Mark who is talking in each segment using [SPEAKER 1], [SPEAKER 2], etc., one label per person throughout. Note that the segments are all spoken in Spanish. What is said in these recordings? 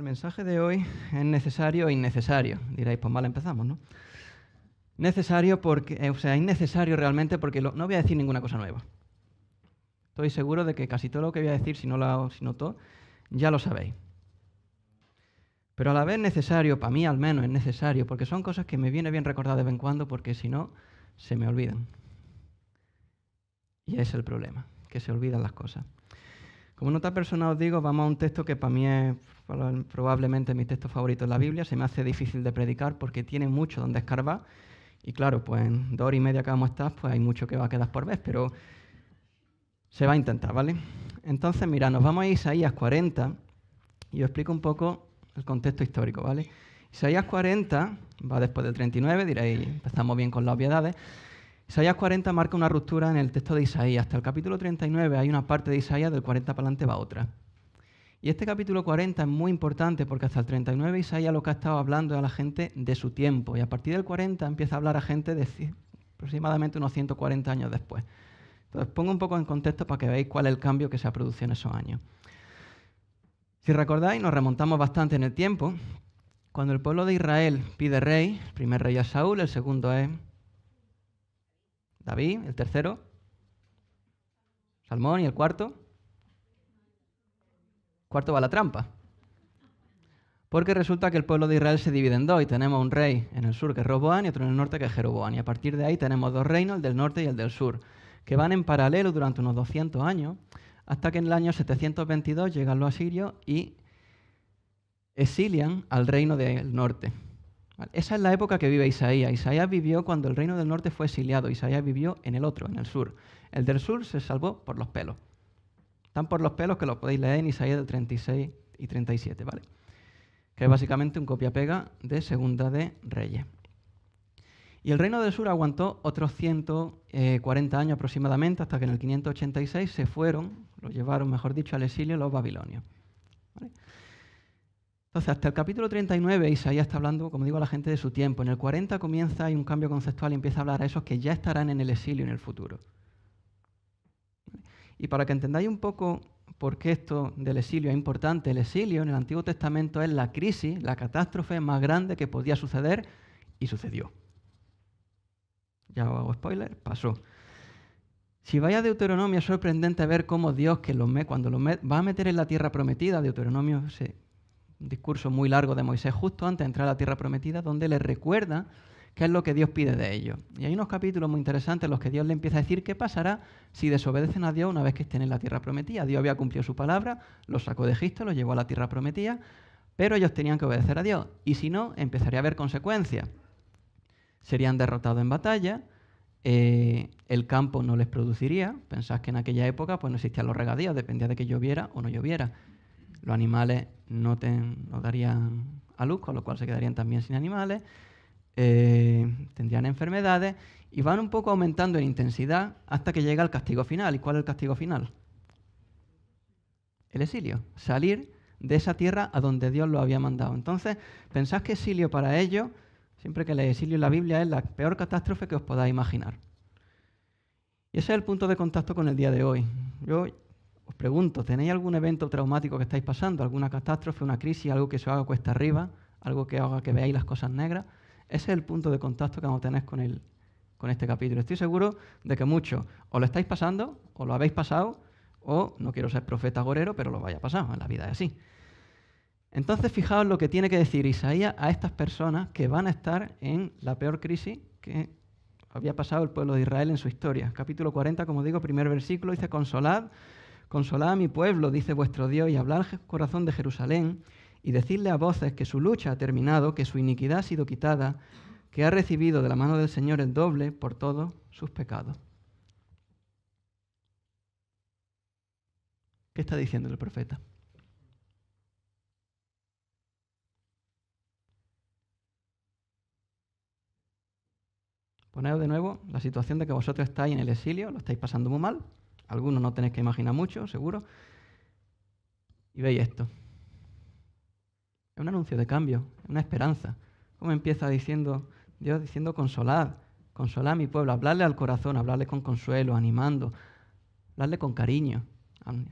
[SPEAKER 1] mensaje de hoy es necesario e innecesario. Diréis, pues mal empezamos, ¿no? Necesario porque, innecesario realmente porque no voy a decir ninguna cosa nueva. Estoy seguro de que casi todo lo que voy a decir, si no todo, ya lo sabéis. Pero a la vez necesario, para mí al menos es necesario, porque son cosas que me viene bien recordar de vez en cuando, porque si no, se me olvidan. Y ese es el problema, que se olvidan las cosas. Como nota personal os digo, vamos a un texto que para mí es probablemente mi texto favorito en la Biblia. Se me hace difícil de predicar porque tiene mucho donde escarbar. Y claro, pues en 2 horas y media que vamos a estar, pues hay mucho que va a quedar por ver, pero se va a intentar, ¿vale? Entonces, mira, nos vamos a Isaías 40 y os explico un poco el contexto histórico, ¿vale? Isaías 40 va después del 39, diréis, empezamos bien con las obviedades. Isaías 40 marca una ruptura en el texto de Isaías. Hasta el capítulo 39 hay una parte de Isaías, del 40 para adelante va otra. Y este capítulo 40 es muy importante porque hasta el 39 Isaías lo que ha estado hablando es a la gente de su tiempo. Y a partir del 40 empieza a hablar a gente de aproximadamente unos 140 años después. Entonces pongo un poco en contexto para que veáis cuál es el cambio que se ha producido en esos años. Si recordáis, nos remontamos bastante en el tiempo. Cuando el pueblo de Israel pide rey, el primer rey es Saúl, el segundo es David, el tercero, Salmón, y el cuarto va a la trampa. Porque resulta que el pueblo de Israel se divide en dos y tenemos un rey en el sur que es Roboam y otro en el norte que es Jeroboam. Y a partir de ahí tenemos dos reinos, el del norte y el del sur, que van en paralelo durante unos 200 años, hasta que en el año 722 llegan los asirios y exilian al reino del norte. Esa es la época que vive Isaías. Isaías vivió cuando el reino del norte fue exiliado. Isaías vivió en el otro, en el sur. El del sur se salvó por los pelos. Están por los pelos que lo podéis leer en Isaías del 36 y 37, ¿vale? Que es básicamente un copia-pega de Segunda de Reyes. Y el reino del sur aguantó otros 140 años aproximadamente, hasta que en el 586 se fueron, lo llevaron, mejor dicho, al exilio los babilonios. ¿Vale? Entonces, hasta el capítulo 39, Isaías está hablando, como digo, a la gente de su tiempo. En el 40 comienza, hay un cambio conceptual y empieza a hablar a esos que ya estarán en el exilio en el futuro. Y para que entendáis un poco por qué esto del exilio es importante, el exilio en el Antiguo Testamento es la crisis, la catástrofe más grande que podía suceder y sucedió. Ya os hago spoiler, pasó. Si vais a Deuteronomio es sorprendente ver cómo Dios, cuando los va a meter en la tierra prometida, Deuteronomio un discurso muy largo de Moisés justo antes de entrar a la tierra prometida, donde le recuerda qué es lo que Dios pide de ellos. Y hay unos capítulos muy interesantes en los que Dios le empieza a decir qué pasará si desobedecen a Dios una vez que estén en la tierra prometida. Dios había cumplido su palabra, los sacó de Egipto, los llevó a la tierra prometida, pero ellos tenían que obedecer a Dios. Y si no, empezaría a haber consecuencias. Serían derrotados en batalla, el campo no les produciría. Pensad que en aquella época pues no existían los regadíos, dependía de que lloviera o no lloviera. Los animales no darían a luz, con lo cual se quedarían también sin animales, tendrían enfermedades y van un poco aumentando en intensidad hasta que llega el castigo final. ¿Y cuál es el castigo final? El exilio, salir de esa tierra a donde Dios lo había mandado. Entonces, pensad que exilio para ellos, siempre que leéis exilio en la Biblia, es la peor catástrofe que os podáis imaginar. Y ese es el punto de contacto con el día de hoy. Yo os pregunto, ¿tenéis algún evento traumático que estáis pasando? ¿Alguna catástrofe, una crisis, algo que se os haga cuesta arriba? ¿Algo que haga que veáis las cosas negras? Ese es el punto de contacto que vamos a tener con este capítulo. Estoy seguro de que muchos o lo estáis pasando, o lo habéis pasado, o, no quiero ser profeta agorero, pero lo vaya pasado, en la vida es así. Entonces, fijaos lo que tiene que decir Isaías a estas personas que van a estar en la peor crisis que había pasado el pueblo de Israel en su historia. Capítulo 40, como digo, primer versículo, dice: Consolad a mi pueblo, dice vuestro Dios, y hablad al corazón de Jerusalén, y decidle a voces que su lucha ha terminado, que su iniquidad ha sido quitada, que ha recibido de la mano del Señor el doble por todos sus pecados. ¿Qué está diciendo el profeta? Poneos de nuevo la situación de que vosotros estáis en el exilio, lo estáis pasando muy mal, algunos no tenéis que imaginar mucho, seguro, y veis esto. Es un anuncio de cambio, una esperanza. ¿Cómo empieza Dios diciendo consolad a mi pueblo, hablarle al corazón, hablarle con consuelo, animando, hablarle con cariño,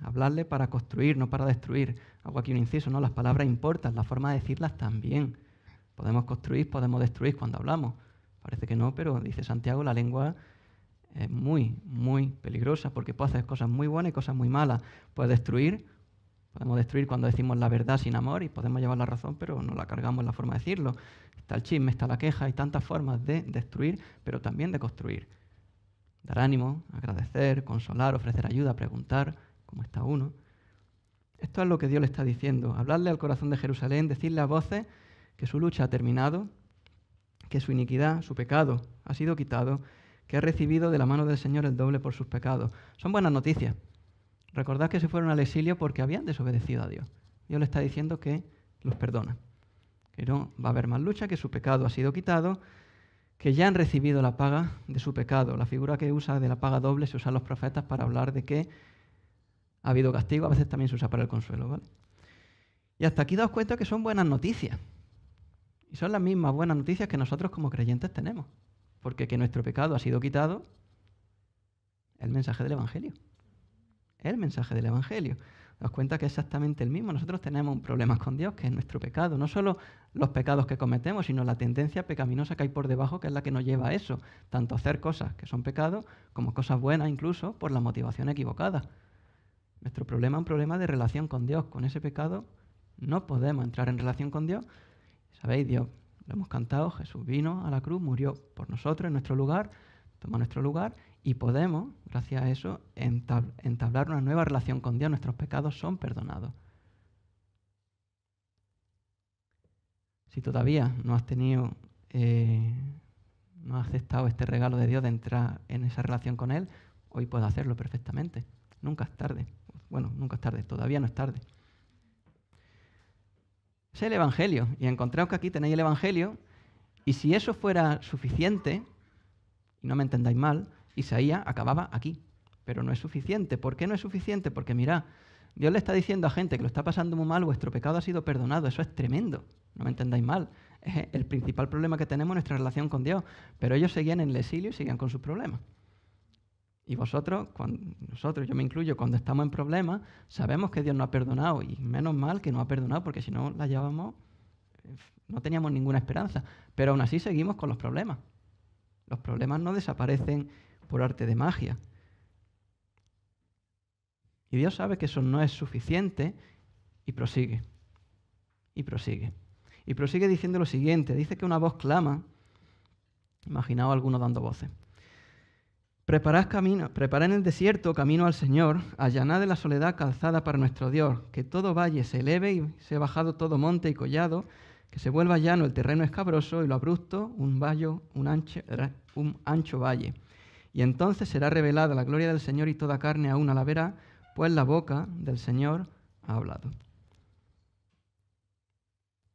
[SPEAKER 1] Hablarle para construir, no para destruir. Hago aquí un inciso, ¿no? Las palabras importan, la forma de decirlas también. Podemos construir, podemos destruir cuando hablamos. Parece que no, pero dice Santiago, la lengua es muy, muy peligrosa porque puede hacer cosas muy buenas y cosas muy malas. Puede destruir, podemos destruir cuando decimos la verdad sin amor y podemos llevar la razón, pero no la cargamos en la forma de decirlo. Está el chisme, está la queja, hay tantas formas de destruir, pero también de construir. Dar ánimo, agradecer, consolar, ofrecer ayuda, preguntar cómo está uno. Esto es lo que Dios le está diciendo. Hablarle al corazón de Jerusalén, decirle a voces que su lucha ha terminado, que su iniquidad, su pecado, ha sido quitado, que ha recibido de la mano del Señor el doble por sus pecados. Son buenas noticias. Recordad que se fueron al exilio porque habían desobedecido a Dios. Dios le está diciendo que los perdona, que no va a haber más lucha, que su pecado ha sido quitado, que ya han recibido la paga de su pecado. La figura que usa de la paga doble se usa en los profetas para hablar de que ha habido castigo, a veces también se usa para el consuelo, ¿vale? Y hasta aquí daos cuenta que son buenas noticias. Y son las mismas buenas noticias que nosotros como creyentes tenemos. Porque que nuestro pecado ha sido quitado es el mensaje del Evangelio. Es el mensaje del Evangelio. Daos cuenta que es exactamente el mismo. Nosotros tenemos un problema con Dios, que es nuestro pecado. No solo los pecados que cometemos, sino la tendencia pecaminosa que hay por debajo, que es la que nos lleva a eso. Tanto hacer cosas que son pecados, como cosas buenas incluso, por la motivación equivocada. Nuestro problema es un problema de relación con Dios. Con ese pecado no podemos entrar en relación con Dios. ¿Sabéis? Dios, lo hemos cantado, Jesús vino a la cruz, murió por nosotros en nuestro lugar, tomó nuestro lugar y podemos, gracias a eso, entablar una nueva relación con Dios. Nuestros pecados son perdonados. Si todavía no has tenido, no has aceptado este regalo de Dios de entrar en esa relación con Él, hoy puedes hacerlo perfectamente. Nunca es tarde. Bueno, nunca es tarde, todavía no es tarde. Es el Evangelio. Y encontraos que aquí tenéis el Evangelio. Y si eso fuera suficiente, y no me entendáis mal, Isaías acababa aquí. Pero no es suficiente. ¿Por qué no es suficiente? Porque mirad, Dios le está diciendo a gente que lo está pasando muy mal, vuestro pecado ha sido perdonado. Eso es tremendo. No me entendáis mal. Es el principal problema que tenemos en nuestra relación con Dios. Pero ellos seguían en el exilio y seguían con sus problemas. Y vosotros, nosotros, yo me incluyo, cuando estamos en problemas, sabemos que Dios nos ha perdonado y menos mal que nos ha perdonado porque si no la llevábamos, no teníamos ninguna esperanza. Pero aún así seguimos con los problemas. Los problemas no desaparecen por arte de magia. Y Dios sabe que eso no es suficiente y prosigue. Y prosigue. Y prosigue diciendo lo siguiente. Dice que una voz clama. Imaginaos a alguno dando voces. Preparad en el desierto camino al Señor, allanad de la soledad calzada para nuestro Dios, que todo valle se eleve y sea bajado todo monte y collado, que se vuelva llano el terreno escabroso y lo abrupto un ancho valle. Y entonces será revelada la gloria del Señor y toda carne aún la verá, pues la boca del Señor ha hablado.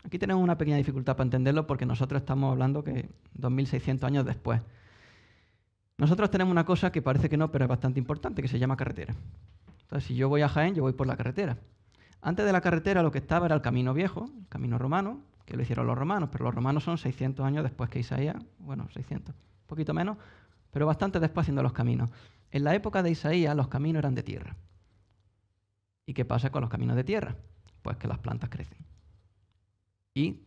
[SPEAKER 1] Aquí tenemos una pequeña dificultad para entenderlo porque nosotros estamos hablando que 2600 años después. Nosotros tenemos una cosa que parece que no, pero es bastante importante, que se llama carretera. Entonces, si yo voy a Jaén, yo voy por la carretera. Antes de la carretera lo que estaba era el camino viejo, el camino romano, que lo hicieron los romanos, pero los romanos son 600 años después que Isaías, bueno, 600, un poquito menos, pero bastante después haciendo los caminos. En la época de Isaías los caminos eran de tierra. ¿Y qué pasa con los caminos de tierra? Pues que las plantas crecen y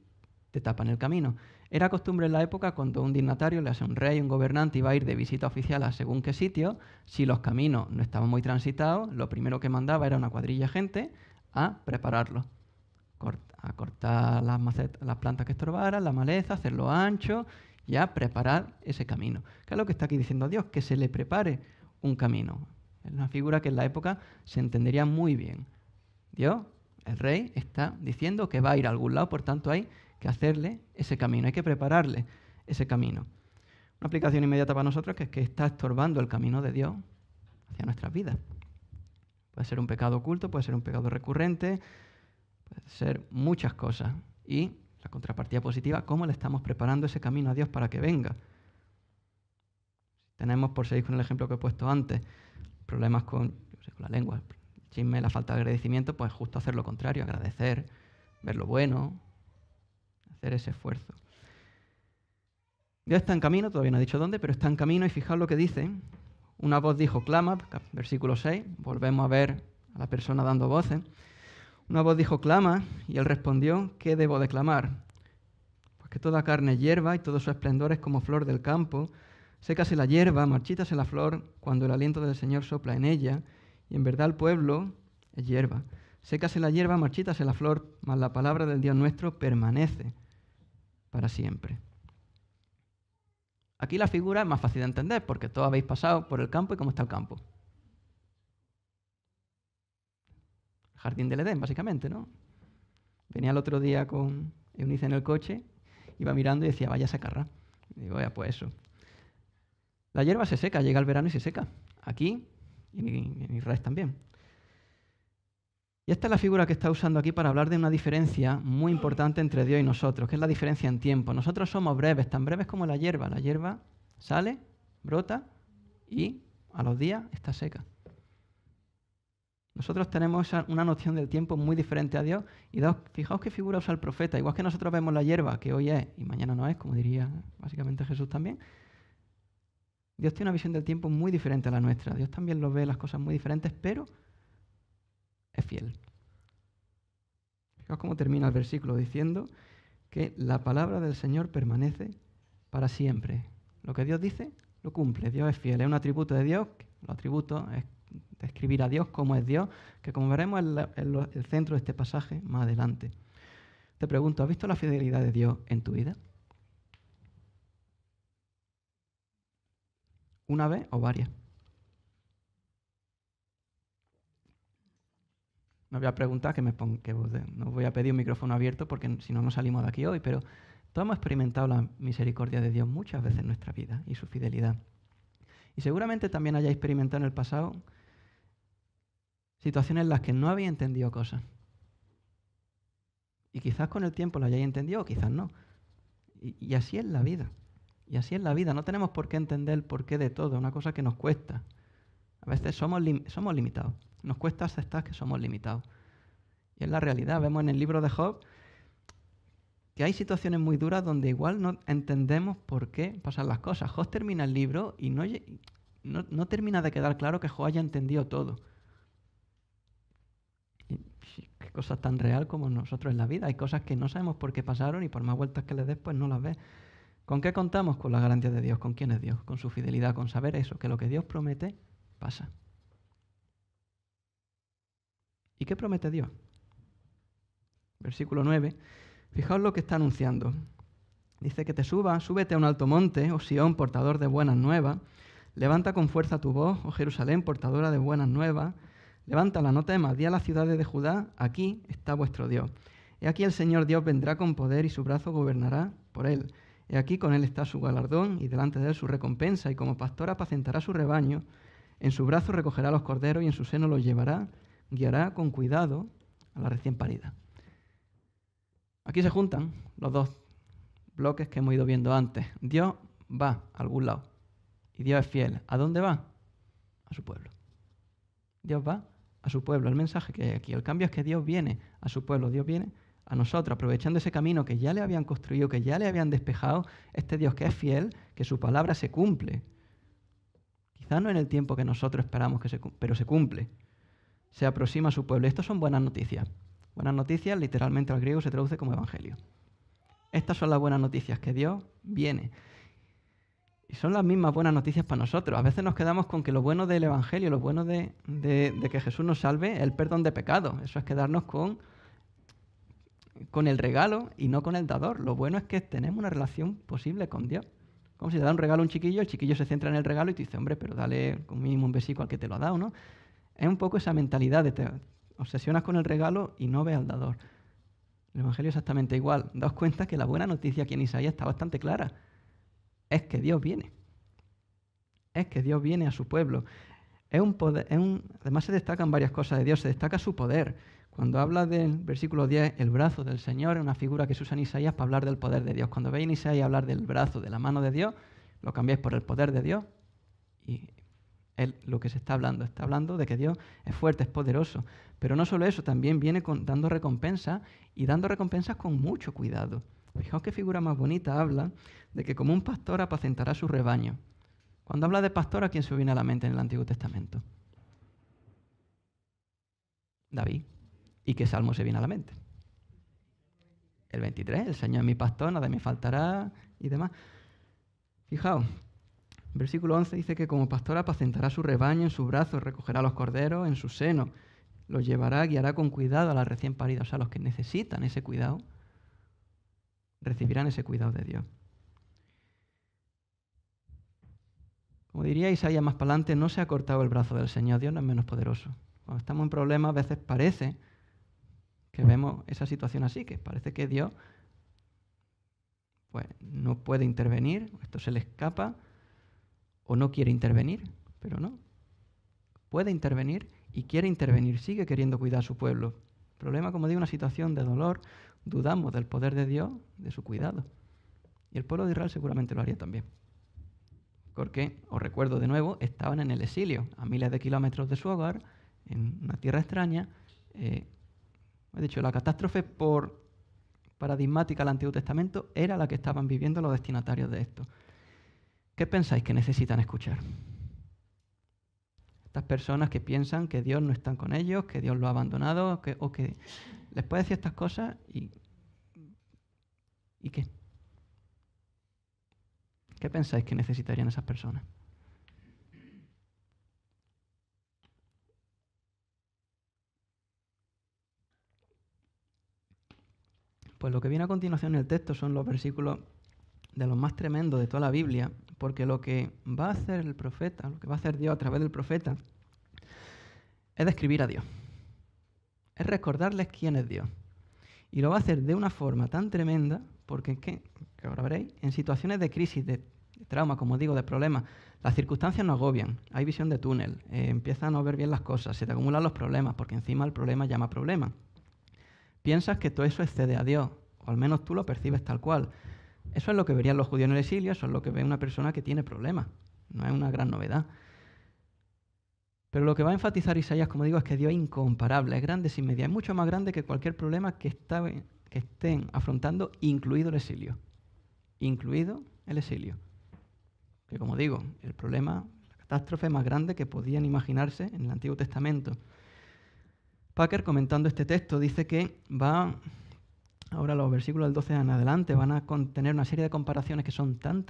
[SPEAKER 1] te tapan el camino. Era costumbre en la época cuando un dignatario, le hace un rey, un gobernante, iba a ir de visita oficial a según qué sitio, si los caminos no estaban muy transitados, lo primero que mandaba era una cuadrilla de gente a prepararlos, a cortar las plantas que estorbaran, la maleza, hacerlo ancho y a preparar ese camino. ¿Qué es lo que está aquí diciendo Dios? Que se le prepare un camino. Es una figura que en la época se entendería muy bien. Dios, el rey, está diciendo que va a ir a algún lado, por tanto hay que hacerle ese camino, hay que prepararle ese camino. Una aplicación inmediata para nosotros es que está estorbando el camino de Dios hacia nuestras vidas. Puede ser un pecado oculto, puede ser un pecado recurrente, puede ser muchas cosas. Y la contrapartida positiva, ¿cómo le estamos preparando ese camino a Dios para que venga? Tenemos, por seguir con el ejemplo que he puesto antes, problemas con la lengua, el chisme, la falta de agradecimiento, pues justo hacer lo contrario, agradecer, ver lo bueno, hacer ese esfuerzo. Dios está en camino, todavía no he dicho dónde, pero está en camino y fijaos lo que dice. Una voz dijo, clama, versículo 6, volvemos a ver a la persona dando voces. Una voz dijo, clama, y él respondió, ¿qué debo de clamar? Pues que toda carne es hierba y todo su esplendor es como flor del campo. Sécase la hierba, marchítase la flor, cuando el aliento del Señor sopla en ella, y en verdad el pueblo es hierba. Sécase la hierba, marchítase la flor, mas la palabra del Dios nuestro permanece para siempre. Aquí la figura es más fácil de entender, porque todos habéis pasado por el campo y cómo está el campo. Jardín del Edén, básicamente, ¿no? Venía el otro día con Eunice en el coche, iba mirando y decía, vaya secarra. Y digo, ya, pues eso. La hierba se seca, llega el verano y se seca. Aquí y en Israel también. Y esta es la figura que está usando aquí para hablar de una diferencia muy importante entre Dios y nosotros, que es la diferencia en tiempo. Nosotros somos breves, tan breves como la hierba. La hierba sale, brota y a los días está seca. Nosotros tenemos una noción del tiempo muy diferente a Dios. Y fijaos qué figura usa el profeta. Igual que nosotros vemos la hierba, que hoy es y mañana no es, como diría básicamente Jesús también. Dios tiene una visión del tiempo muy diferente a la nuestra. Dios también lo ve las cosas muy diferentes, pero es fiel. Fijaos cómo termina el versículo diciendo que la palabra del Señor permanece para siempre. Lo que Dios dice, lo cumple. Dios es fiel. Es un atributo de Dios. Los atributos es describir a Dios como es Dios, que como veremos es el centro de este pasaje más adelante. Te pregunto, ¿has visto la fidelidad de Dios en tu vida? ¿Una vez o varias? No voy a preguntar no voy a pedir un micrófono abierto porque si no, no salimos de aquí hoy, pero todos hemos experimentado la misericordia de Dios muchas veces en nuestra vida y su fidelidad. Y seguramente también hayáis experimentado en el pasado situaciones en las que no habéis entendido cosas. Y quizás con el tiempo lo hayáis entendido o quizás no. Y así es la vida. Y así es la vida. No tenemos por qué entender el porqué de todo. Es una cosa que nos cuesta. A veces somos limitados. Nos cuesta aceptar que somos limitados. Y es la realidad. Vemos en el libro de Job que hay situaciones muy duras donde igual no entendemos por qué pasan las cosas. Job termina el libro y no termina de quedar claro que Job haya entendido todo. Y qué cosa tan real como nosotros en la vida. Hay cosas que no sabemos por qué pasaron y por más vueltas que le des, pues no las ves. ¿Con qué contamos? Con la garantía de Dios. ¿Con quién es Dios? Con su fidelidad, con saber eso, que lo que Dios promete, pasa. ¿Y qué promete Dios? Versículo 9. Fijaos lo que está anunciando. Dice que súbete a un alto monte, oh Sión, portador de buenas nuevas. Levanta con fuerza tu voz, oh Jerusalén, portadora de buenas nuevas. Levántala, no temas, di a las ciudades de Judá, aquí está vuestro Dios. He aquí el Señor Dios vendrá con poder y su brazo gobernará por él. He aquí con él está su galardón y delante de él su recompensa, y como pastor apacentará su rebaño. En su brazo recogerá los corderos y en su seno los llevará, guiará con cuidado a la recién parida. Aquí se juntan los dos bloques que hemos ido viendo antes. Dios va a algún lado y Dios es fiel. ¿A dónde va? A su pueblo. Dios va a su pueblo. El mensaje que hay aquí, el cambio es que Dios viene a su pueblo, Dios viene a nosotros, aprovechando ese camino que ya le habían construido, que ya le habían despejado, este Dios que es fiel, que su palabra se cumple. Quizás no en el tiempo que nosotros esperamos, pero se cumple. Se aproxima a su pueblo. Estas son buenas noticias. Buenas noticias, literalmente al griego se traduce como evangelio. Estas son las buenas noticias, que Dios viene. Y son las mismas buenas noticias para nosotros. A veces nos quedamos con que lo bueno del evangelio, lo bueno de que Jesús nos salve, es el perdón de pecados. Eso es quedarnos con el regalo y no con el dador. Lo bueno es que tenemos una relación posible con Dios. Como si te da un regalo a un chiquillo, el chiquillo se centra en el regalo y tú dices, hombre, pero dale con mínimo un besico al que te lo ha dado, ¿no? Es un poco esa mentalidad de te obsesionas con el regalo y no ves al dador. El evangelio es exactamente igual. Daos cuenta que la buena noticia aquí en Isaías está bastante clara. Es que Dios viene. Es que Dios viene a su pueblo. Además se destacan varias cosas de Dios. Se destaca su poder. Cuando habla del versículo 10, el brazo del Señor, es una figura que se usa en Isaías para hablar del poder de Dios. Cuando veis en Isaías hablar del brazo, de la mano de Dios, lo cambiáis por el poder de Dios y es lo que se está hablando. Está hablando de que Dios es fuerte, es poderoso. Pero no solo eso, también viene dando recompensas y dando recompensas con mucho cuidado. Fijaos qué figura más bonita habla de que como un pastor apacentará su rebaño. Cuando habla de pastor, ¿a quién se viene a la mente en el Antiguo Testamento? David. ¿Y qué salmo se viene a la mente? El 23, el Señor es mi pastor, nada me faltará y demás. Fijaos, versículo 11 dice que como pastor apacentará su rebaño en sus brazos, recogerá a los corderos en su seno, los llevará, guiará con cuidado a las recién paridas. O sea, los que necesitan ese cuidado, recibirán ese cuidado de Dios. Como diría Isaías más para adelante, no se ha cortado el brazo del Señor, Dios no es menos poderoso. Cuando estamos en problemas, a veces parece que vemos esa situación así, que parece que Dios pues, no puede intervenir, esto se le escapa, o no quiere intervenir, pero no. Puede intervenir y quiere intervenir, sigue queriendo cuidar a su pueblo. El problema, como digo, una situación de dolor, dudamos del poder de Dios, de su cuidado. Y el pueblo de Israel seguramente lo haría también. Porque, os recuerdo de nuevo, estaban en el exilio, a miles de kilómetros de su hogar, en una tierra extraña. He dicho, la catástrofe paradigmática del Antiguo Testamento era la que estaban viviendo los destinatarios de esto. ¿Qué pensáis que necesitan escuchar? Estas personas que piensan que Dios no está con ellos, que Dios los ha abandonado, o que les puede decir estas cosas ¿y qué? ¿Qué pensáis que necesitarían esas personas? Pues lo que viene a continuación en el texto son los versículos de los más tremendos de toda la Biblia, porque lo que va a hacer el profeta, lo que va a hacer Dios a través del profeta, es describir a Dios. Es recordarles quién es Dios. Y lo va a hacer de una forma tan tremenda, porque que ahora veréis, en situaciones de crisis, de trauma, como digo, de problemas, las circunstancias nos agobian, hay visión de túnel, empiezan a no ver bien las cosas, se te acumulan los problemas, porque encima el problema llama problema. Piensas que todo eso excede a Dios, o al menos tú lo percibes tal cual. Eso es lo que verían los judíos en el exilio, eso es lo que ve una persona que tiene problemas. No es una gran novedad. Pero lo que va a enfatizar Isaías, como digo, es que Dios es incomparable, es grande sin medida, es mucho más grande que cualquier problema que estén afrontando, incluido el exilio. Incluido el exilio. Que como digo, el problema, la catástrofe más grande que podían imaginarse en el Antiguo Testamento. Packer, comentando este texto, dice que ahora los versículos del 12 en adelante van a contener una serie de comparaciones que son tan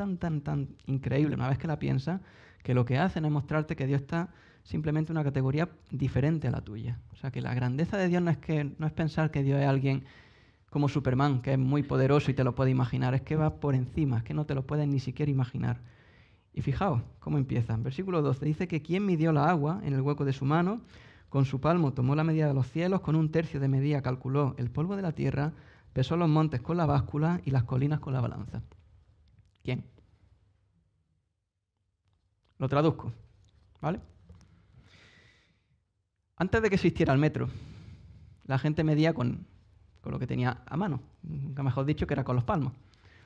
[SPEAKER 1] increíbles una vez que la piensas, que lo que hacen es mostrarte que Dios está simplemente en una categoría diferente a la tuya. O sea, que la grandeza de Dios no es pensar que Dios es alguien como Superman, que es muy poderoso y te lo puedes imaginar, es que va por encima, es que no te lo puedes ni siquiera imaginar. Y fijaos cómo empieza. Versículo 12 dice que ¿quién midió la agua en el hueco de su mano? Con su palmo tomó la medida de los cielos, con 1/3 de medida calculó el polvo de la tierra, pesó los montes con la báscula y las colinas con la balanza. ¿Quién? Lo traduzco, ¿vale? Antes de que existiera el metro, la gente medía con lo que tenía a mano, nunca mejor dicho que era con los palmos.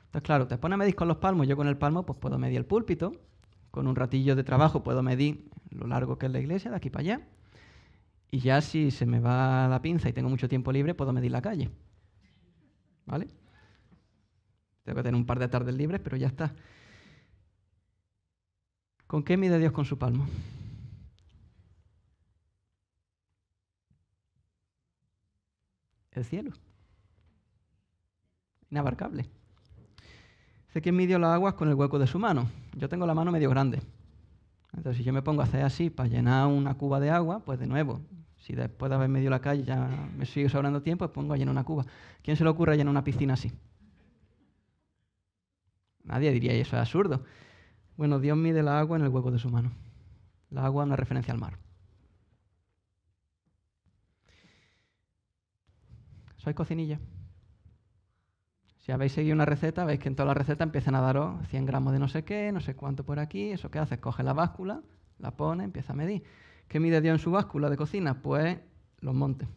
[SPEAKER 1] Entonces, claro, te pones a medir con los palmos, yo con el palmo pues puedo medir el púlpito, con un ratillo de trabajo puedo medir lo largo que es la iglesia, de aquí para allá, y ya si se me va la pinza y tengo mucho tiempo libre, puedo medir la calle. ¿Vale? Tengo que tener un par de tardes libres, pero ya está. ¿Con qué mide Dios con su palmo? El cielo. Inabarcable. Dice que midió las aguas con el hueco de su mano. Yo tengo la mano medio grande. Entonces, si yo me pongo a hacer así para llenar una cuba de agua, pues de nuevo, si después de haber medido la calle ya me sigue sobrando tiempo, pues pongo a llenar una cuba. ¿Quién se le ocurre llenar una piscina así? Nadie diría, y eso es absurdo. Bueno, Dios mide la agua en el hueco de su mano. La agua es una referencia al mar. ¿Sois cocinilla? Si habéis seguido una receta, veis que en todas las recetas empiezan a daros 100 gramos de no sé qué, no sé cuánto por aquí. ¿Eso qué haces? Coge la báscula, la pone, empieza a medir. ¿Qué mide Dios en su báscula de cocina? Pues los montes.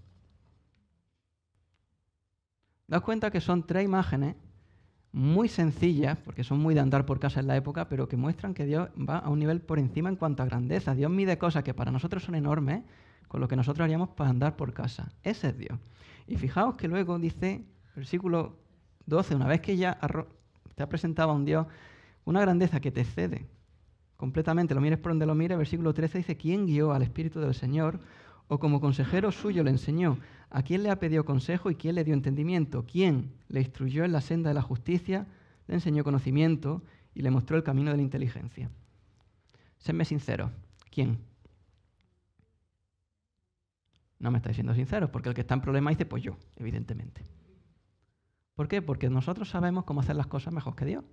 [SPEAKER 1] Daos cuenta que son 3 imágenes muy sencillas, porque son muy de andar por casa en la época, pero que muestran que Dios va a un nivel por encima en cuanto a grandeza. Dios mide cosas que para nosotros son enormes, con lo que nosotros haríamos para andar por casa. Ese es Dios. Y fijaos que luego dice, versículo 12, una vez que ya te ha presentado a un Dios una grandeza que te excede completamente, lo mires por donde lo mires, versículo 13 dice, ¿quién guió al Espíritu del Señor O como consejero suyo le enseñó. ¿A quién le ha pedido consejo y quién le dio entendimiento? ¿Quién le instruyó en la senda de la justicia, le enseñó conocimiento y le mostró el camino de la inteligencia? Sedme sinceros. ¿Quién? No me estáis siendo sinceros, porque el que está en problema dice, pues yo, evidentemente. ¿Por qué? Porque nosotros sabemos cómo hacer las cosas mejor que Dios.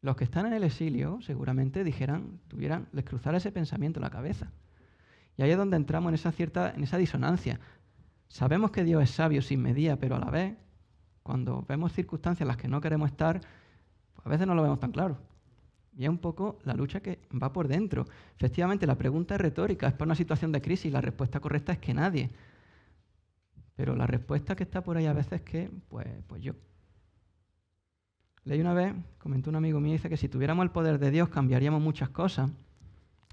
[SPEAKER 1] Los que están en el exilio seguramente les cruzara ese pensamiento en la cabeza. Y ahí es donde entramos en esa disonancia. Sabemos que Dios es sabio sin medida, pero a la vez, cuando vemos circunstancias en las que no queremos estar, pues a veces no lo vemos tan claro. Y es un poco la lucha que va por dentro. Efectivamente, la pregunta es retórica, es por una situación de crisis, y la respuesta correcta es que nadie. Pero la respuesta que está por ahí a veces es que, pues yo. Leí una vez, comentó un amigo mío, dice que si tuviéramos el poder de Dios cambiaríamos muchas cosas,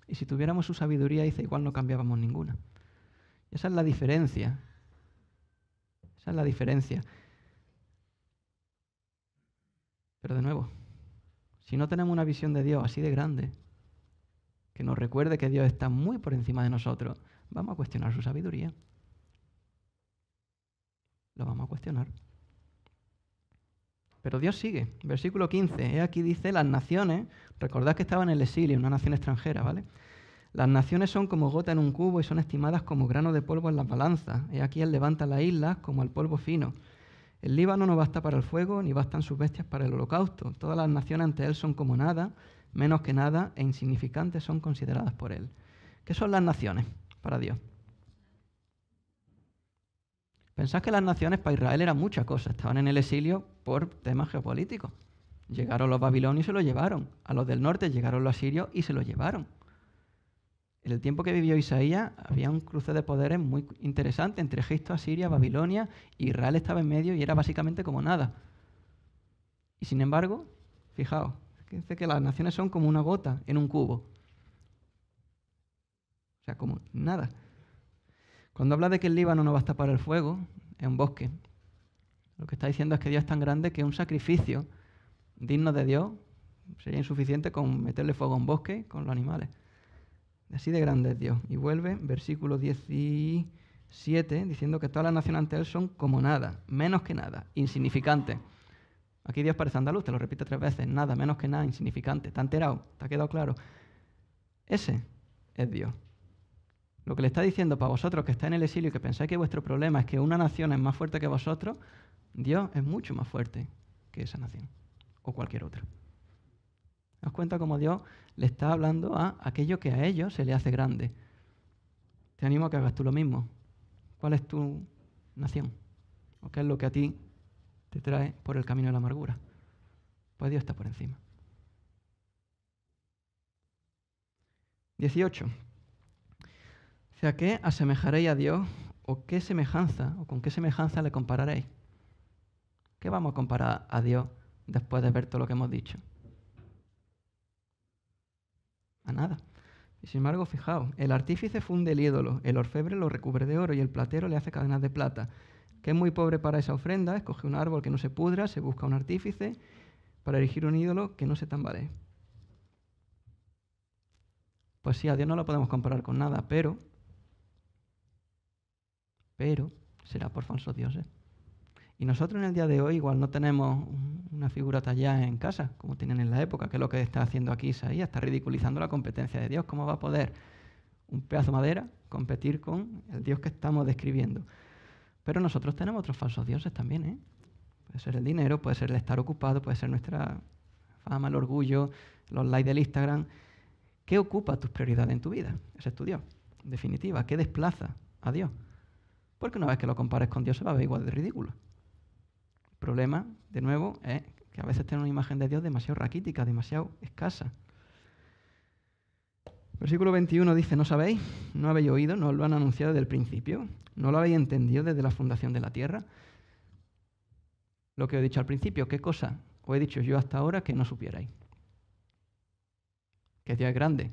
[SPEAKER 1] y si tuviéramos su sabiduría, dice, igual no cambiábamos ninguna. Y esa es la diferencia. Esa es la diferencia. Pero de nuevo, si no tenemos una visión de Dios así de grande, que nos recuerde que Dios está muy por encima de nosotros, vamos a cuestionar su sabiduría. Lo vamos a cuestionar. Pero Dios sigue. Versículo 15. Aquí dice, las naciones, recordad que estaban en el exilio, en una nación extranjera, ¿vale? Las naciones son como gota en un cubo y son estimadas como grano de polvo en las balanzas. Aquí él levanta las islas como el polvo fino. El Líbano no basta para el fuego, ni bastan sus bestias para el holocausto. Todas las naciones ante él son como nada, menos que nada, e insignificantes son consideradas por él. ¿Qué son las naciones para Dios? Pensad que las naciones para Israel eran muchas cosas. Estaban en el exilio por temas geopolíticos. Llegaron los babilonios y se lo llevaron. A los del norte llegaron los asirios y se lo llevaron. En el tiempo que vivió Isaías había un cruce de poderes muy interesante entre Egipto, Asiria, Babilonia. Israel estaba en medio y era básicamente como nada. Y sin embargo, fijaos, dice que las naciones son como una gota en un cubo. O sea, como nada. Cuando habla de que el Líbano no basta para el fuego, es un bosque. Lo que está diciendo es que Dios es tan grande que un sacrificio digno de Dios sería insuficiente con meterle fuego a un bosque con los animales. Así de grande es Dios. Y vuelve, versículo 17, diciendo que todas las naciones ante él son como nada, menos que nada, insignificantes. Aquí Dios parece andaluz, te lo repite 3 veces, nada, menos que nada, insignificante. ¿Te ha enterado? ¿Te ha quedado claro? Ese es Dios. Lo que le está diciendo para vosotros que estáis en el exilio y que pensáis que vuestro problema es que una nación es más fuerte que vosotros, Dios es mucho más fuerte que esa nación o cualquier otra. ¿Os cuenta cómo Dios le está hablando a aquello que a ellos se le hace grande? Te animo a que hagas tú lo mismo. ¿Cuál es tu nación? ¿O qué es lo que a ti te trae por el camino de la amargura? Pues Dios está por encima. 18. ¿A qué asemejaréis a Dios o qué semejanza o con qué semejanza le compararéis? ¿Qué vamos a comparar a Dios después de ver todo lo que hemos dicho? A nada. Y sin embargo, fijaos, el artífice funde el ídolo, el orfebre lo recubre de oro y el platero le hace cadenas de plata. Que es muy pobre para esa ofrenda, escoge un árbol que no se pudra, se busca un artífice para erigir un ídolo que no se tambalee. Pues sí, a Dios no lo podemos comparar con nada, pero será por falsos dioses. Y nosotros en el día de hoy igual no tenemos una figura tallada en casa, como tienen en la época, que es lo que está haciendo aquí Isaías, está ridiculizando la competencia de Dios. ¿Cómo va a poder un pedazo de madera competir con el Dios que estamos describiendo? Pero nosotros tenemos otros falsos dioses también, ¿eh? Puede ser el dinero, puede ser el estar ocupado, puede ser nuestra fama, el orgullo, los likes del Instagram. ¿Qué ocupa tus prioridades en tu vida? Ese es tu Dios, en definitiva. ¿Qué desplaza a Dios? Porque una vez que lo compares con Dios se va a ver igual de ridículo. El problema, de nuevo, es que a veces tenemos una imagen de Dios demasiado raquítica, demasiado escasa. Versículo 21 dice, ¿no sabéis? ¿No habéis oído? ¿No os lo han anunciado desde el principio? ¿No lo habéis entendido desde la fundación de la tierra? Lo que os he dicho al principio, ¿qué cosa os he dicho yo hasta ahora que no supierais? Que Dios es grande,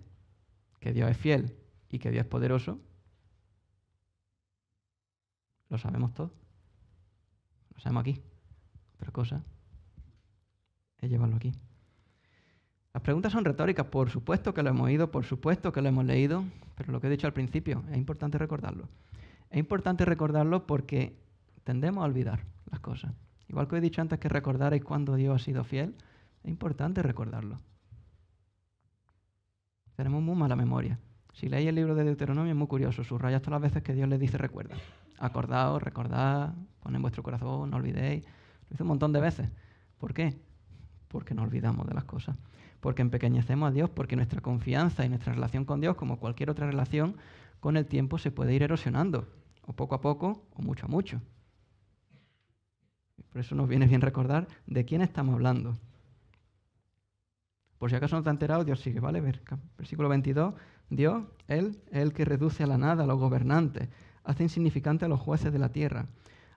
[SPEAKER 1] que Dios es fiel y que Dios es poderoso. Lo sabemos todos. Lo sabemos aquí. Otra cosa es llevarlo aquí. Las preguntas son retóricas, por supuesto que lo hemos oído, por supuesto que lo hemos leído, pero lo que he dicho al principio, es importante recordarlo. Es importante recordarlo porque tendemos a olvidar las cosas. Igual que he dicho antes que recordarais cuando Dios ha sido fiel, es importante recordarlo. Tenemos muy mala memoria. Si leéis el libro de Deuteronomio es muy curioso, subrayad todas las veces que Dios les dice recuerda. Acordaos, recordad, poned en vuestro corazón, no olvidéis. Lo dice un montón de veces. ¿Por qué? Porque nos olvidamos de las cosas. Porque empequeñecemos a Dios, porque nuestra confianza y nuestra relación con Dios, como cualquier otra relación, con el tiempo se puede ir erosionando. O poco a poco, o mucho a mucho. Por eso nos viene bien recordar de quién estamos hablando. Por si acaso no te has enterado, Dios sigue, ¿vale? Versículo 22. Dios, Él es el que reduce a la nada a los gobernantes, hace insignificante a los jueces de la tierra.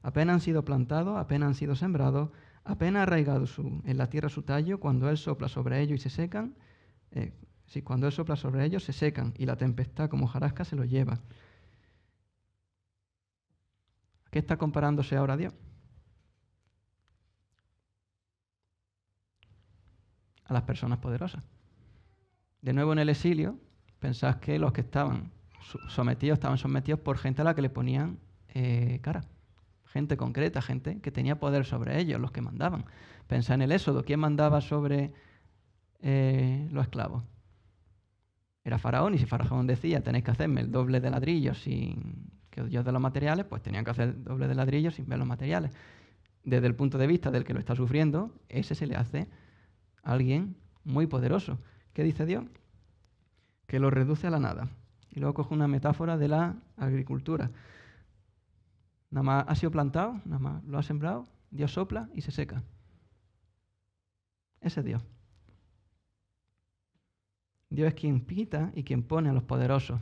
[SPEAKER 1] Apenas han sido plantados, apenas han sido sembrados, apenas ha arraigado en la tierra su tallo, cuando Él sopla sobre ellos y se secan, cuando Él sopla sobre ellos se secan, y la tempestad como hojarasca se los lleva. ¿A qué está comparándose ahora Dios? A las personas poderosas. De nuevo en el exilio, pensad que los que estaban sometidos por gente a la que le ponían cara. Gente concreta, gente que tenía poder sobre ellos, los que mandaban. Pensad en el Éxodo, ¿quién mandaba sobre los esclavos? Era Faraón, y si Faraón decía, tenéis que hacerme el doble de ladrillos sin que os dé los materiales, pues tenían que hacer el doble de ladrillos sin ver los materiales. Desde el punto de vista del que lo está sufriendo, ese se le hace a alguien muy poderoso. ¿Qué dice Dios? Que lo reduce a la nada. Y luego coge una metáfora de la agricultura. Nada más ha sido plantado, nada más lo ha sembrado, Dios sopla y se seca. Ese es Dios. Dios es quien quita y quien pone a los poderosos.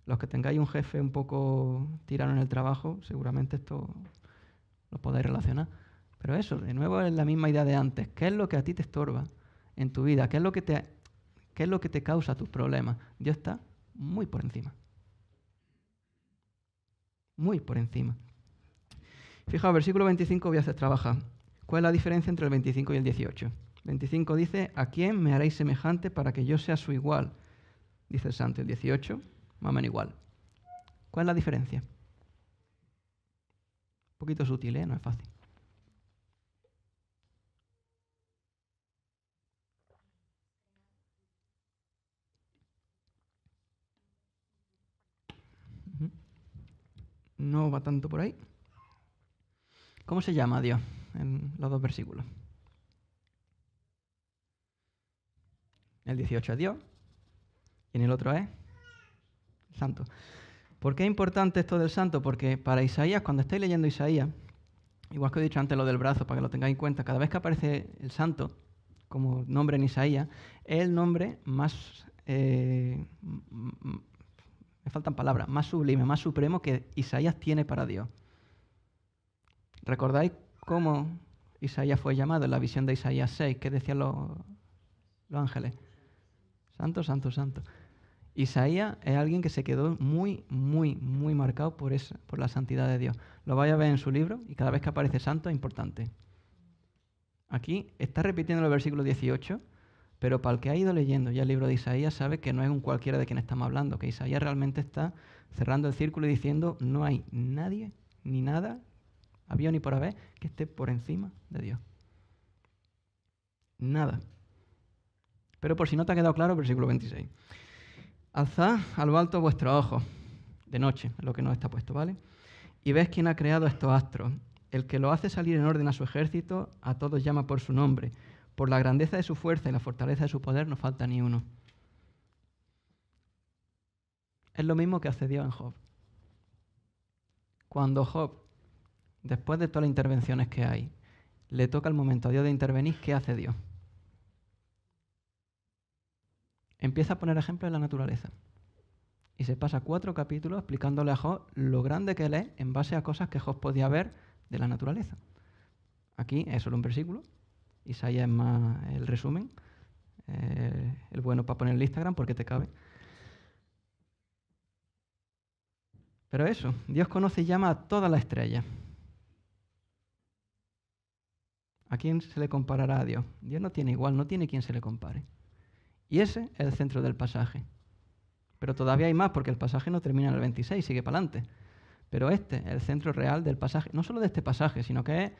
[SPEAKER 1] Los que tengáis un jefe un poco tirano en el trabajo, seguramente esto lo podéis relacionar. Pero eso, de nuevo, es la misma idea de antes. ¿Qué es lo que a ti te estorba en tu vida? ¿Qué es lo que te causa tus problemas? Dios está muy por encima. Muy por encima. Fijaos, versículo 25 voy a hacer trabajar. ¿Cuál es la diferencia entre el 25 y el 18? 25 dice, ¿a quién me haréis semejante para que yo sea su igual? Dice el santo. El 18, más o menos igual. ¿Cuál es la diferencia? Un poquito sutil, ¿eh? No es fácil. No va tanto por ahí. ¿Cómo se llama Dios en los dos versículos? El 18 es Dios y en el otro es santo. ¿Por qué es importante esto del santo? Porque para Isaías, cuando estáis leyendo Isaías, igual que he dicho antes lo del brazo, para que lo tengáis en cuenta, cada vez que aparece el santo como nombre en Isaías, es el nombre más, me faltan palabras, más sublime, más supremo que Isaías tiene para Dios. ¿Recordáis cómo Isaías fue llamado en la visión de Isaías 6? ¿Qué decían los ángeles? Santo, santo, santo. Isaías es alguien que se quedó muy, muy, muy marcado por la santidad de Dios. Lo vais a ver en su libro y cada vez que aparece santo es importante. Aquí está repitiendo el versículo 18, pero para el que ha ido leyendo ya el libro de Isaías sabe que no es un cualquiera de quien estamos hablando, que Isaías realmente está cerrando el círculo y diciendo no hay nadie ni nada, había ni por haber, que esté por encima de Dios. Nada. Pero por si no te ha quedado claro, versículo 26. Alzad a lo alto vuestros ojos, de noche, es lo que no está puesto, ¿vale? Y ves quién ha creado estos astros. El que lo hace salir en orden a su ejército, a todos llama por su nombre. Por la grandeza de su fuerza y la fortaleza de su poder no falta ni uno. Es lo mismo que hace Dios en Job. Cuando Job, después de todas las intervenciones que hay, le toca el momento a Dios de intervenir, ¿qué hace Dios? Empieza a poner ejemplos en la naturaleza. Y se pasa 4 capítulos explicándole a Job lo grande que él es en base a cosas que Job podía ver de la naturaleza. Aquí es solo un versículo. Isaías es más el resumen. El bueno para poner el Instagram porque te cabe. Pero eso, Dios conoce y llama a todas las estrellas. ¿A quién se le comparará a Dios? Dios no tiene igual, no tiene quien se le compare. Y ese es el centro del pasaje. Pero todavía hay más, porque el pasaje no termina en el 26, sigue para adelante. Pero este es el centro real del pasaje, no solo de este pasaje, sino que es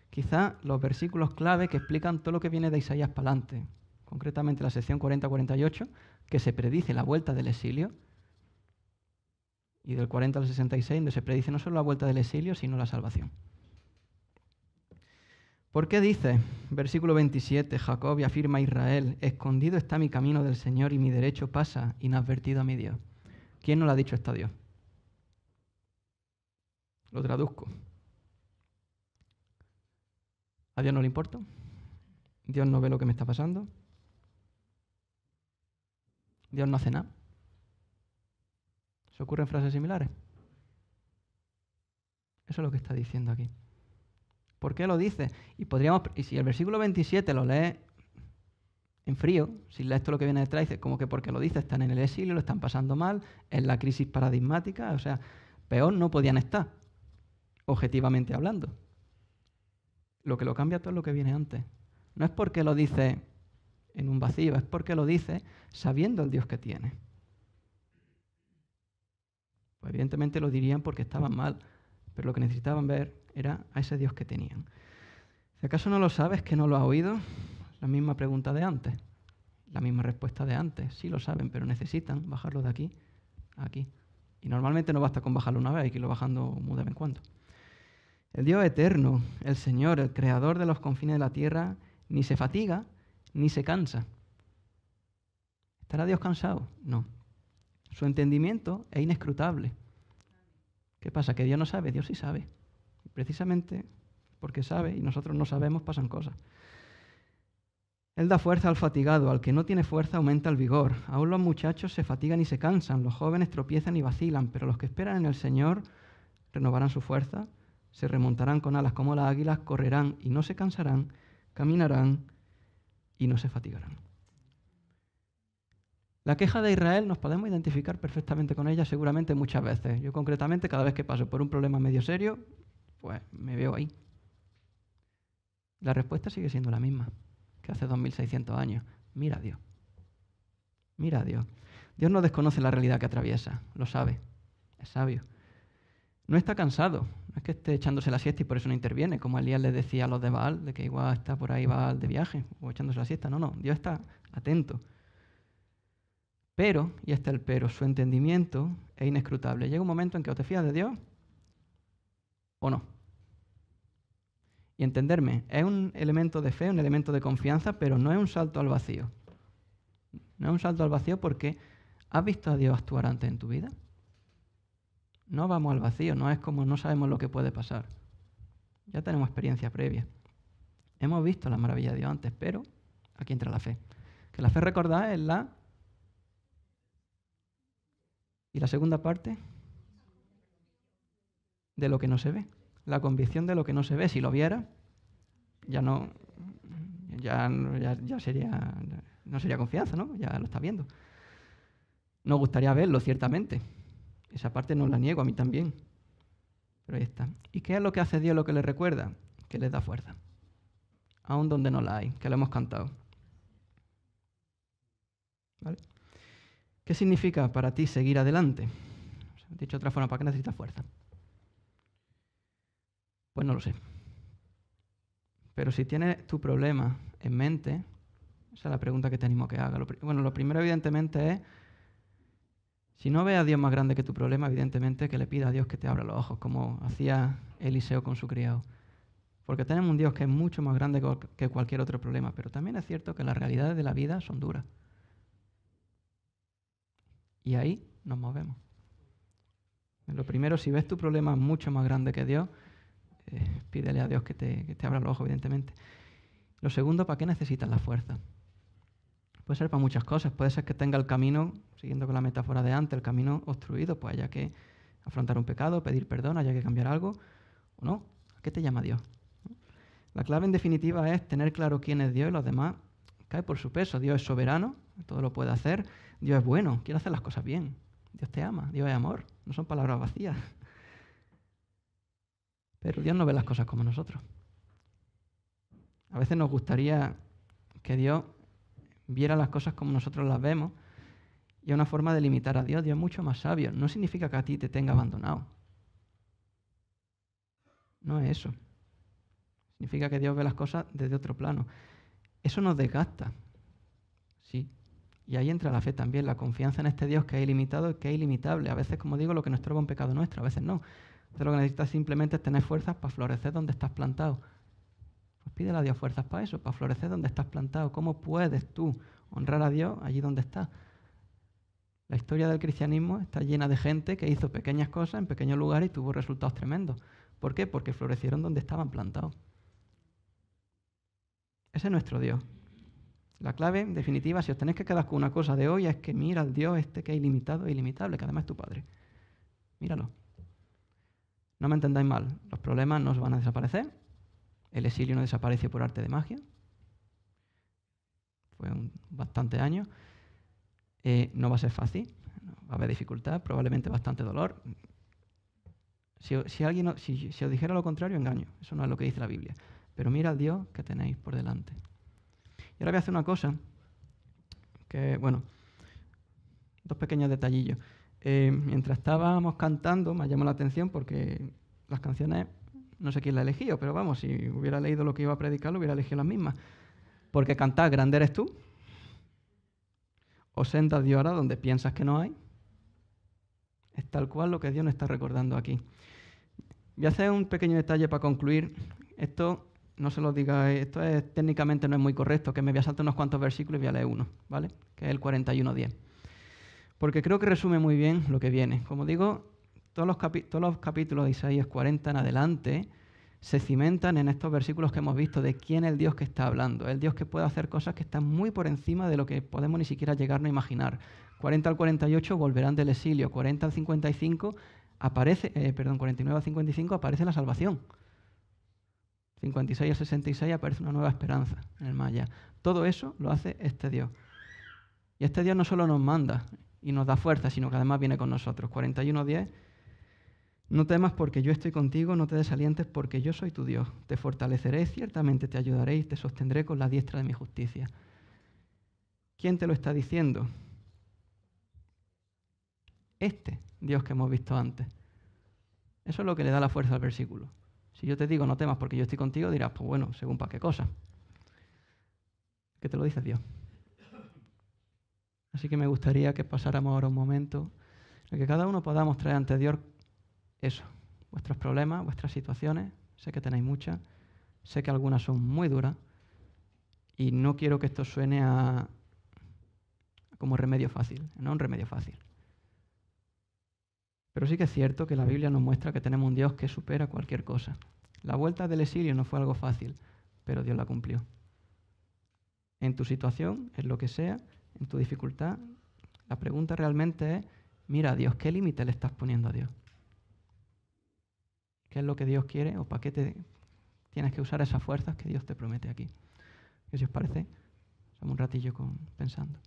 [SPEAKER 1] quizá los versículos clave que explican todo lo que viene de Isaías para adelante. Concretamente la sección 40-48, que se predice la vuelta del exilio, y del 40 al 66, donde se predice no solo la vuelta del exilio, sino la salvación. ¿Por qué dice, versículo 27, Jacob y afirma Israel, escondido está mi camino del Señor y mi derecho pasa inadvertido a mi Dios? ¿Quién no le ha dicho esto a Dios? Lo traduzco. ¿A Dios no le importa? ¿Dios no ve lo que me está pasando? ¿Dios no hace nada? ¿Se ocurren frases similares? Eso es lo que está diciendo aquí. ¿Por qué lo dice? Y si el versículo 27 lo lees en frío, si lees todo lo que viene detrás, dice como que porque lo dice, están en el exilio, lo están pasando mal, es la crisis paradigmática, o sea, peor no podían estar, objetivamente hablando. Lo que lo cambia todo es lo que viene antes. No es porque lo dice en un vacío, es porque lo dice sabiendo el Dios que tiene. Pues evidentemente lo dirían porque estaban mal, pero lo que necesitaban ver era a ese Dios que tenían. Si acaso no lo sabes, que no lo has oído, la misma pregunta de antes, la misma respuesta de antes. Sí lo saben, pero necesitan bajarlo de aquí a aquí. Y normalmente no basta con bajarlo una vez, hay que irlo bajando muy de vez en cuando. El Dios eterno, el Señor, el Creador de los confines de la tierra, ni se fatiga ni se cansa. ¿Estará Dios cansado? No. Su entendimiento es inescrutable. ¿Qué pasa? ¿Que Dios no sabe? Dios sí sabe. Y precisamente porque sabe y nosotros no sabemos, pasan cosas. Él da fuerza al fatigado, al que no tiene fuerza aumenta el vigor. Aún los muchachos se fatigan y se cansan, los jóvenes tropiezan y vacilan, pero los que esperan en el Señor renovarán su fuerza, se remontarán con alas como las águilas, correrán y no se cansarán, caminarán y no se fatigarán. La queja de Israel nos podemos identificar perfectamente con ella seguramente muchas veces. Yo concretamente cada vez que paso por un problema medio serio, pues me veo ahí. La respuesta sigue siendo la misma que hace 2600 años. Mira a Dios. Mira a Dios. Dios no desconoce la realidad que atraviesa, lo sabe, es sabio. No está cansado, no es que esté echándose la siesta y por eso no interviene, como Elías les decía a los de Baal, de que igual está por ahí Baal de viaje o echándose la siesta. No, Dios está atento. Pero, y este es el pero, su entendimiento es inescrutable. Llega un momento en que o te fías de Dios o no. Y entenderme, es un elemento de fe, un elemento de confianza, pero no es un salto al vacío. No es un salto al vacío porque ¿has visto a Dios actuar antes en tu vida? No vamos al vacío, no es como no sabemos lo que puede pasar. Ya tenemos experiencia previa. Hemos visto la maravilla de Dios antes, pero aquí entra la fe. Que la fe, recordad, es la... Y la segunda parte, de lo que no se ve. La convicción de lo que no se ve. Si lo viera, ya sería, no sería confianza, ¿no? Ya lo está viendo. Nos gustaría verlo, ciertamente. Esa parte no la niego, a mí también. Pero ahí está. ¿Y qué es lo que hace Dios, lo que le recuerda? Que les da fuerza. Aún donde no la hay, que lo hemos cantado. ¿Vale? ¿Qué significa para ti seguir adelante? Dicho de otra forma, ¿para qué necesitas fuerza? Pues no lo sé. Pero si tienes tu problema en mente, esa es la pregunta que te animo a que hagas. Lo primero, evidentemente, es, si no ves a Dios más grande que tu problema, evidentemente que le pida a Dios que te abra los ojos, como hacía Eliseo con su criado. Porque tenemos un Dios que es mucho más grande que cualquier otro problema, pero también es cierto que las realidades de la vida son duras. Y ahí nos movemos. Lo primero, si ves tu problema mucho más grande que Dios, pídele a Dios que te abra los ojos, evidentemente. Lo segundo, ¿para qué necesitas la fuerza? Puede ser para muchas cosas. Puede ser que tenga el camino, siguiendo con la metáfora de antes, el camino obstruido, pues haya que afrontar un pecado, pedir perdón, haya que cambiar algo, o no. ¿A qué te llama Dios? La clave, en definitiva, es tener claro quién es Dios y los demás cae por su peso. Dios es soberano, todo lo puede hacer. Dios es bueno, quiere hacer las cosas bien. Dios te ama, Dios es amor. No son palabras vacías. Pero Dios no ve las cosas como nosotros. A veces nos gustaría que Dios viera las cosas como nosotros las vemos y es una forma de limitar a Dios. Dios es mucho más sabio. No significa que a ti te tenga abandonado. No es eso. Significa que Dios ve las cosas desde otro plano. Eso nos desgasta. Sí. Y ahí entra la fe también, la confianza en este Dios que es ilimitado y que es ilimitable. A veces, como digo, lo que nos estorba es un pecado nuestro, a veces no. Entonces lo que necesitas simplemente es tener fuerzas para florecer donde estás plantado. Pues pídele a Dios fuerzas para eso, para florecer donde estás plantado. ¿Cómo puedes tú honrar a Dios allí donde estás? La historia del cristianismo está llena de gente que hizo pequeñas cosas en pequeños lugares y tuvo resultados tremendos. ¿Por qué? Porque florecieron donde estaban plantados. Ese es nuestro Dios. La clave, en definitiva, si os tenéis que quedar con una cosa de hoy, es que mira al Dios este que es ilimitado e ilimitable, que además es tu Padre. Míralo. No me entendáis mal, los problemas no os van a desaparecer. El exilio no desapareció por arte de magia. Fue bastante años. No va a ser fácil, va a haber dificultad, probablemente bastante dolor. Si os dijera lo contrario, engaño. Eso no es lo que dice la Biblia. Pero mira al Dios que tenéis por delante. Y ahora voy a hacer una cosa, que, bueno, dos pequeños detallillos. Mientras estábamos cantando, me llamó la atención porque las canciones, no sé quién la ha elegido, pero vamos, si hubiera leído lo que iba a predicar, lo hubiera elegido las mismas. Porque cantar grande eres tú, o sendas Dios ahora donde piensas que no hay, es tal cual lo que Dios nos está recordando aquí. Voy a hacer un pequeño detalle para concluir. Esto, no se lo diga, esto técnicamente no es muy correcto, que me voy a saltar unos cuantos versículos y voy a leer uno, ¿vale? Que es el 41:10. Porque creo que resume muy bien lo que viene. Como digo, todos los capítulos de Isaías 40 en adelante se cimentan en estos versículos que hemos visto de quién es el Dios que está hablando. El Dios que puede hacer cosas que están muy por encima de lo que podemos ni siquiera llegarnos a imaginar. 40 al 48 volverán del exilio. 40 al 55 49 al 55 aparece la salvación. 56 al 66 aparece una nueva esperanza en el más allá. Todo eso lo hace este Dios. Y este Dios no solo nos manda y nos da fuerza, sino que además viene con nosotros. 41:10. No temas porque yo estoy contigo, no te desalientes porque yo soy tu Dios. Te fortaleceré, ciertamente te ayudaré y te sostendré con la diestra de mi justicia. ¿Quién te lo está diciendo? Este Dios que hemos visto antes. Eso es lo que le da la fuerza al versículo. Si yo te digo no temas porque yo estoy contigo, dirás, pues bueno, según para qué cosa. ¿Qué te lo dice Dios? Así que me gustaría que pasáramos ahora un momento en que cada uno podamos traer ante Dios eso, vuestros problemas, vuestras situaciones. Sé que tenéis muchas, sé que algunas son muy duras y no quiero que esto suene como remedio fácil, no un remedio fácil. Pero sí que es cierto que la Biblia nos muestra que tenemos un Dios que supera cualquier cosa. La vuelta del exilio no fue algo fácil, pero Dios la cumplió. En tu situación, en lo que sea, en tu dificultad, la pregunta realmente es, mira a Dios, ¿qué límite le estás poniendo a Dios? ¿Qué es lo que Dios quiere o para qué tienes que usar esas fuerzas que Dios te promete aquí? ¿Qué si os parece? Estamos un ratillo pensando.